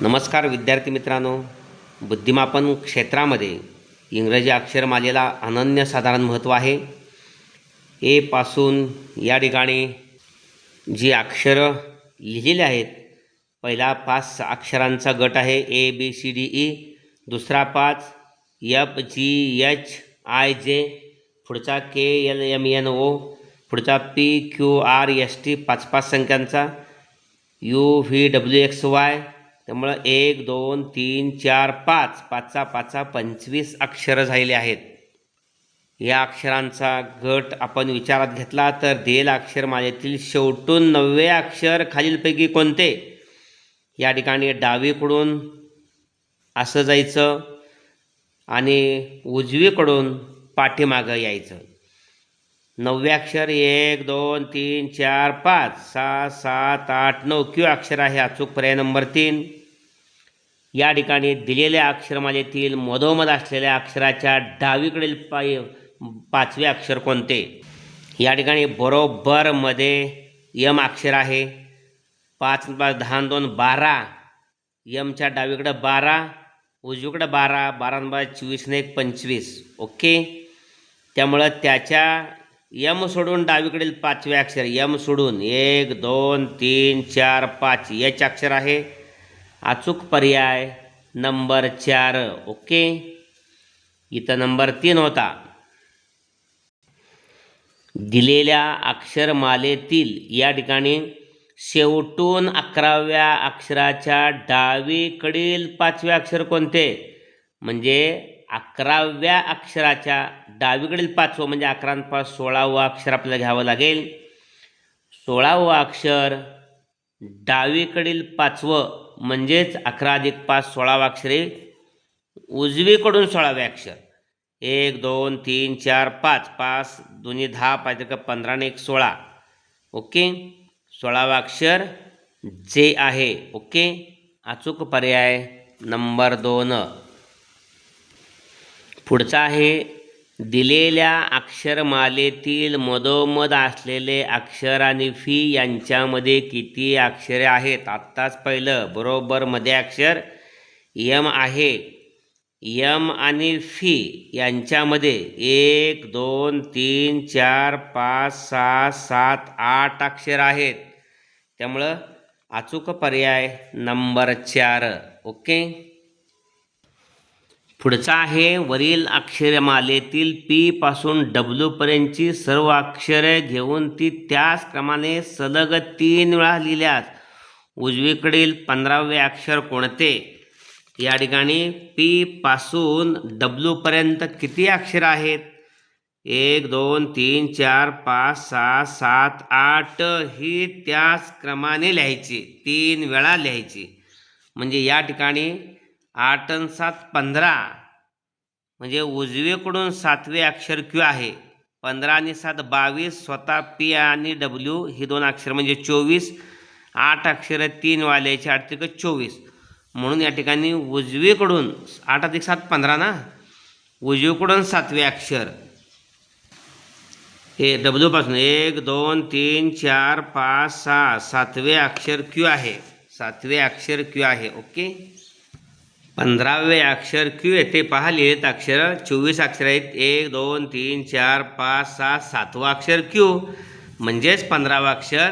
नमस्कार विद्यार्थी मित्रांनो, बुद्धिमापन क्षेत्रामध्ये इंग्रजी अक्षरमालेला अनन्यसाधारण महत्त्व आहे. ए पासून या ठिकाणी जी अक्षरं लिहिलेली आहेत, पहिला 5 अक्षरांचा गट आहे ABCDE, दुसरा 5 FGHIJ, पुढचा KLMNO, पुढचा PQRST 5 संख्यांचा, UVWXY. त्यामुळं 1 2 3 4 5 5चा 5 25 अक्षरं झालेली आहेत. या अक्षरांचा गट आपण विचारात घेतला तर दिलेल्या अक्षरमालेतील शेवटून 9वे अक्षर खालीलपैकी कोणते? या ठिकाणी डावीकडून असं जायचं आणि उजवीकडून पाठीमागं यायचं. 9वे अक्षर 1 2 3 4 5 6 7 8 9 क्यू अक्षर आहे. अचूक पर्याय नंबर 3. या ठिकाणी दिलेल्या अक्षरमालेतील मधोमध असलेल्या अक्षराच्या डावीकडील 5वे अक्षर कोणते? या ठिकाणी बरोबर मध्ये यम अक्षर आहे. 5 5 10 2 12, यमच्या डावीकडे 12, उजवीकडे 12, 12 24 1 25. ओके, त्यामुळं त्याच्या यम सोडून डावीकडील 5वे अक्षर यम सोडून 1 2 3 4 5 एच अक्षर आहे. अचूक पर्याय नंबर 4. ओके, इथं नंबर 3 होता. दिलेल्या अक्षरमालेतील या ठिकाणी शेवटून 11व्या अक्षराच्या डावीकडील 5वे अक्षर कोणते? म्हणजे 11व्या अक्षराच्या डावीकडील 5वं म्हणजे 11 पास 16वं अक्षर आपल्याला घ्यावं लागेल. 16वं अक्षर डावीकडील 5वं म्हणजेच 11 अधिक 5 16वं अक्षर उजवीकडून 16वे अक्षर. 1 2 3 4 5 5 2 10 5 15 1 16. ओके, 16वं अक्षर जे आहे. ओके, अचूक पर्याय नंबर 2. पुढचा आहे दिलेल्या अक्षरमालेतील मधोमध असलेले अक्षर आणि फी यांच्यामध्ये किती अक्षरे आहेत? आत्ताच पहिलं बरोबर मध्ये अक्षर यम आहे. यम आणि फी यांच्यामध्ये 1 2 3 4 5 6 7 8 अक्षर आहेत. त्यामुळं अचूक पर्याय नंबर 4. ओके, पुढचा आहे वरील अक्षरमालेतील पी पासून डब्ल्यू पर्यंतची सर्व अक्षरे घेऊन ती त्याच क्रमाने सलग 3 वेळा लिहिल्यास उजवीकडील 15वे अक्षर कोणते? या ठिकाणी पी पासून डब्ल्यू पर्यंत किती अक्षर आहेत? 1 2 3 4 5 6 7 8 ही त्याच क्रमाने लिहायची, 3 वेळा लिहायची. म्हणजे या ठिकाणी 8 आणि 7 15, म्हणजे उजवीकडून 7वे अक्षर क्यू आहे. 15 आणि 7 22, स्वतः पी आणि डब्ल्यू ही 2 अक्षर म्हणजे 24. 8 अक्षर 3 वाल्याचे 8 त्रिक 24. म्हणून या ठिकाणी उजवीकडून 8 अधिक 7 15 ना, उजवीकडून 7वे अक्षर हे डब्ल्यू पासून 1 2 3 4 5 6 7वे अक्षर क्यू आहे. 7वे अक्षर क्यू आहे. ओके, 15वे अक्षर क्यू येते. पहा लिहिलेत अक्षर 24 अक्षर आहेत. 1 2 3 4 5 6 7वं अक्षर क्यू म्हणजेच 15वं अक्षर.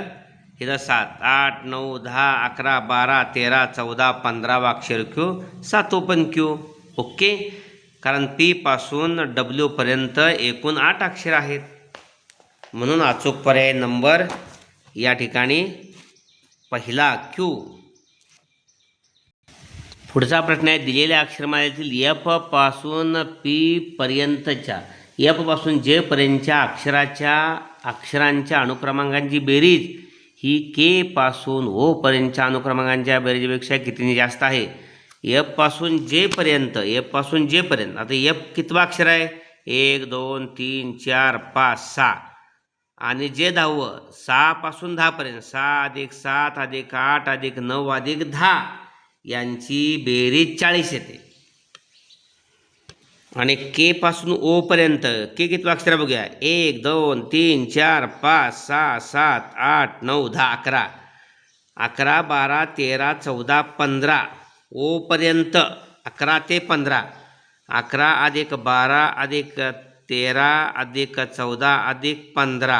इथं 7 8 9 10 11 12 13 14 15वं अक्षर क्यू, 7वं पण क्यू. ओके, कारण पी पासून डब्ल्यू पर्यंत एकूण 8 अक्षर आहेत. म्हणून अचूक पर्याय नंबर या ठिकाणी पहिला क्यू. पुढचा प्रश्न आहे दिलेल्या अक्षरमालेतील एफ पासून पी पर्यंतच्या एफ पासून जे पर्यंतच्या अक्षरांच्या अनुक्रमांकांची बेरीज ही के पासून ओ पर्यंतच्या अनुक्रमांकांच्या बेरीजपेक्षा कितीने जास्त आहे? एफ पासून जे पर्यंत, एफ पासून जे पर्यंत. आता एफ कितवा अक्षर आहे? 1 2 3 4 5 6 आणि जे 10वं 6 पासून 10 पर्यंत 6 अधिक 7 अधिक 8 अधिक 9 अधिक 10 यांची बेरीज 40 येते. आणि के पासून ओ पर्यंत के किती अक्षर बघूया? 1 2 3 4 5 6 7 8 9 10 11 11 12 13 14 15 ओपर्यंत 11 ते 15, 11 अधिक 12 अधिक 13 अधिक 14 अधिक 15,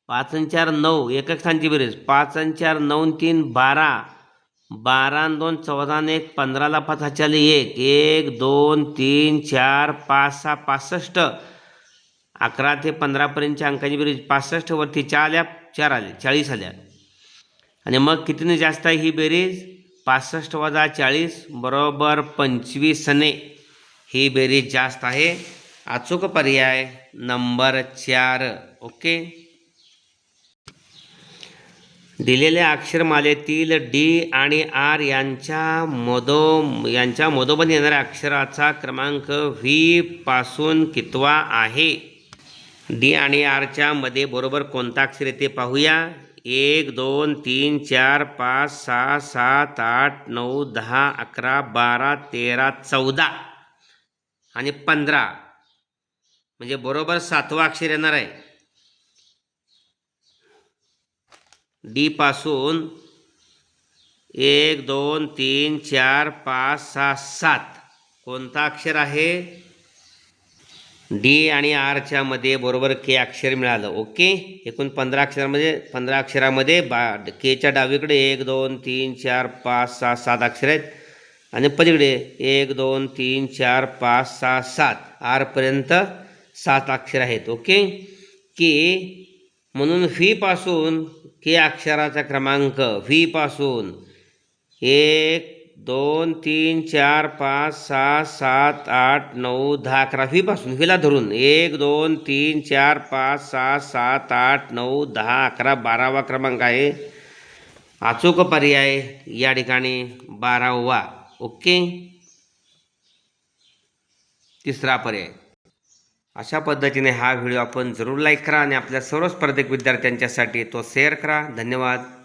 5 आणि 4 9, एकक स्थानची बेरीज 5 आणि 4 9 आणि 3 12, 12 आणि 2 14 आणि 1 15ला 5 हाच्याले 1, 1 2 3 4 5 6 65, 11 ते 15 पर्यंतच्या अंकाची बेरीज 65 वरती 4 आल्या, 4 आले 40 आल्या. आणि मग कितीने जास्त आहे ही बेरीज? 65 वजा 40 बरोबर 25 ने ही बेरीज जास्त आहे. अचूक पर्याय नंबर 4. ओके. दिलेल्या अक्षरमालेतील डी आणि आर यांच्या मधोमध येणाऱ्या अक्षराचा क्रमांक व्ही पासून कितवा आहे? डी आणि आरच्या मध्ये बरोबर कोणता अक्षर येते पाहूया. 1 2 3 4 5 6 7 8 9 10 11 12 13 14 आणि 15, म्हणजे बरोबर 7वा अक्षर येणार आहे. डी पासून 1 2 3 4 5 6 7 कोणता अक्षर आहे? डी आणि आरच्या मध्ये बरोबर के अक्षर मिळालं. ओके. एकूण 15 अक्षरामध्ये केच्या डावीकडे 1 2 3 4 5 6 7 अक्षर आहेत आणि पलीकडे 1 2 3 4 5 6 7 आरपर्यंत 7 अक्षर आहेत. ओके. के म्हणून व्ही पासून के अक्षराचा क्रमांक व्ही पासून 1 2 3 4 5 6 7 8 9 10 11 व्ही पासून व्हीला धरून 1 2 3 4 5 6 7 8 9 10 11 12वा क्रमांक आहे. अचूक पर्याय या ठिकाणी 12वा. ओके. तिसरा पर्याय. अशा पद्धतीने हा व्हिडिओ आपण जरूर लाईक करा आणि आपल्या सर्व स्पर्धक विद्यार्थ्यांच्यासाठी तो शेअर करा. धन्यवाद.